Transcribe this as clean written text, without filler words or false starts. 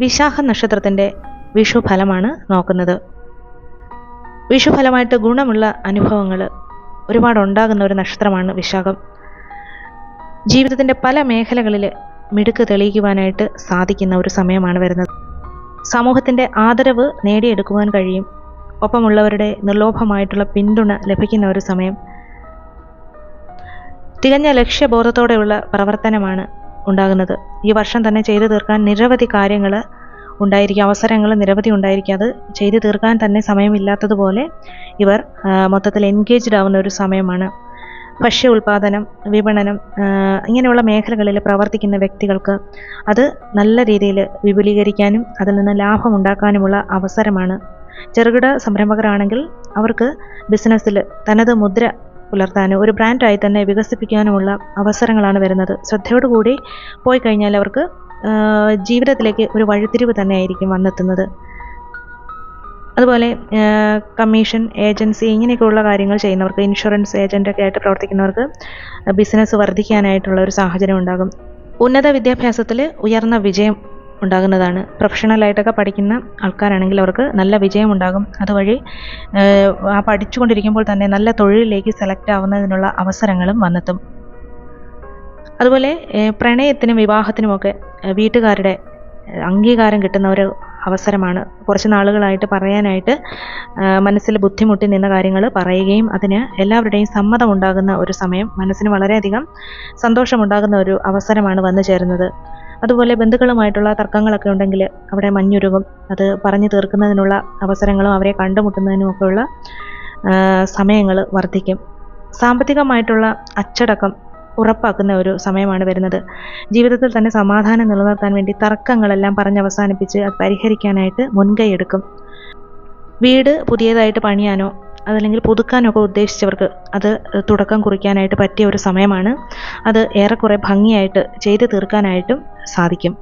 വിശാഖ നക്ഷത്രത്തിൻ്റെ വിഷുഫലമാണ് നോക്കുന്നത്. വിഷുഫലമായിട്ട് ഗുണമുള്ള അനുഭവങ്ങൾ ഒരുപാടുണ്ടാകുന്ന ഒരു നക്ഷത്രമാണ് വിശാഖം. ജീവിതത്തിൻ്റെ പല മേഖലകളിൽ മിടുക്ക് തെളിയിക്കുവാനായിട്ട് സാധിക്കുന്ന ഒരു സമയമാണ് വരുന്നത്. സമൂഹത്തിൻ്റെ ആദരവ് നേടിയെടുക്കുവാൻ കഴിയും. ഒപ്പമുള്ളവരുടെ നിർലോഭമായിട്ടുള്ള പിന്തുണ ലഭിക്കുന്ന ഒരു സമയം. തികഞ്ഞ ലക്ഷ്യബോധത്തോടെയുള്ള പ്രവർത്തനമാണ് ഉണ്ടാകുന്നത്. ഈ വർഷം തന്നെ ചെയ്തു തീർക്കാൻ നിരവധി കാര്യങ്ങൾ ഉണ്ടായിരിക്കും, അവസരങ്ങൾ നിരവധി ഉണ്ടായിരിക്കും. അത് ചെയ്തു തീർക്കാൻ തന്നെ സമയമില്ലാത്തതുപോലെ ഇവർ മൊത്തത്തിൽ എൻഗേജ്ഡ് ആവുന്ന ഒരു സമയമാണ്. ഭക്ഷ്യ ഉൽപാദനം, വിപണനം ഇങ്ങനെയുള്ള മേഖലകളിൽ പ്രവർത്തിക്കുന്ന വ്യക്തികൾക്ക് അത് നല്ല രീതിയിൽ വിപുലീകരിക്കാനും അതിൽ നിന്ന് ലാഭമുണ്ടാക്കാനുമുള്ള അവസരമാണ്. ചെറുകിട സംരംഭകരാണെങ്കിൽ അവർക്ക് ബിസിനസ്സിൽ തനത് മുദ്ര പുലർത്താനും ഒരു ബ്രാൻഡായി തന്നെ വികസിപ്പിക്കാനുമുള്ള അവസരങ്ങളാണ് വരുന്നത്. ശ്രദ്ധയോടുകൂടി പോയി കഴിഞ്ഞാൽ അവർക്ക് ജീവിതത്തിലേക്ക് ഒരു വഴിത്തിരിവ് തന്നെയായിരിക്കും വന്നെത്തുന്നത്. അതുപോലെ കമ്മീഷൻ, ഏജൻസി ഇങ്ങനെയൊക്കെയുള്ള കാര്യങ്ങൾ ചെയ്യുന്നവർക്ക്, ഇൻഷുറൻസ് ഏജൻ്റൊക്കെ ആയിട്ട് പ്രവർത്തിക്കുന്നവർക്ക് ബിസിനസ് വർദ്ധിക്കാനായിട്ടുള്ള ഒരു സാഹചര്യം ഉണ്ടാകും. ഉന്നത വിദ്യാഭ്യാസത്തിൽ ഉയർന്ന വിജയം ഉണ്ടാകുന്നതാണ്. പ്രൊഫഷണലായിട്ടൊക്കെ പഠിക്കുന്ന ആൾക്കാരാണെങ്കിൽ അവർക്ക് നല്ല വിജയം ഉണ്ടാകും. അതുവഴി ആ പഠിച്ചുകൊണ്ടിരിക്കുമ്പോൾ തന്നെ നല്ല തൊഴിലിലേക്ക് സെലക്ട് ആവുന്നതിനുള്ള അവസരങ്ങളും വന്നെത്തും. അതുപോലെ പ്രണയത്തിനും വിവാഹത്തിനുമൊക്കെ വീട്ടുകാരുടെ അംഗീകാരം കിട്ടുന്ന ഒരു അവസരമാണ്. കുറച്ച് നാളുകളായിട്ട് പറയാനായിട്ട് മനസ്സിൽ ബുദ്ധിമുട്ടി നിന്ന കാര്യങ്ങൾ പറയുകയും അതിന് എല്ലാവരുടെയും സമ്മതം ഉണ്ടാകുന്ന ഒരു സമയം, മനസ്സിന് വളരെയധികം സന്തോഷമുണ്ടാകുന്ന ഒരു അവസരമാണ് വന്നു ചേരുന്നത്. അതുപോലെ ബന്ധുക്കളുമായിട്ടുള്ള തർക്കങ്ങളൊക്കെ ഉണ്ടെങ്കിൽ അവിടെ മഞ്ഞുരുകും. അത് പറഞ്ഞു തീർക്കുന്നതിനുള്ള അവസരങ്ങളും അവരെ കണ്ടുമുട്ടുന്നതിനുമൊക്കെയുള്ള സമയങ്ങൾ വർദ്ധിക്കും. സാമ്പത്തികമായിട്ടുള്ള അച്ചടക്കം ഉറപ്പാക്കുന്ന ഒരു സമയമാണ് വരുന്നത്. ജീവിതത്തിൽ തന്നെ സമാധാനം നിലനിർത്താൻ വേണ്ടി തർക്കങ്ങളെല്ലാം പറഞ്ഞവസാനിപ്പിച്ച് അത് പരിഹരിക്കാനായിട്ട് മുൻകൈ എടുക്കും. വീട് പുതിയതായിട്ട് പണിയാനോ അതല്ലെങ്കിൽ പുതുക്കാനോ ഒക്കെ ഉദ്ദേശിച്ചവർക്ക് അത് തുടക്കം കുറിക്കാനായിട്ട് പറ്റിയ ഒരു സമയമാണ്. അത് ഏറെക്കുറെ ഭംഗിയായിട്ട് ചെയ്തു തീർക്കാനായിട്ടും സാധിക്കും.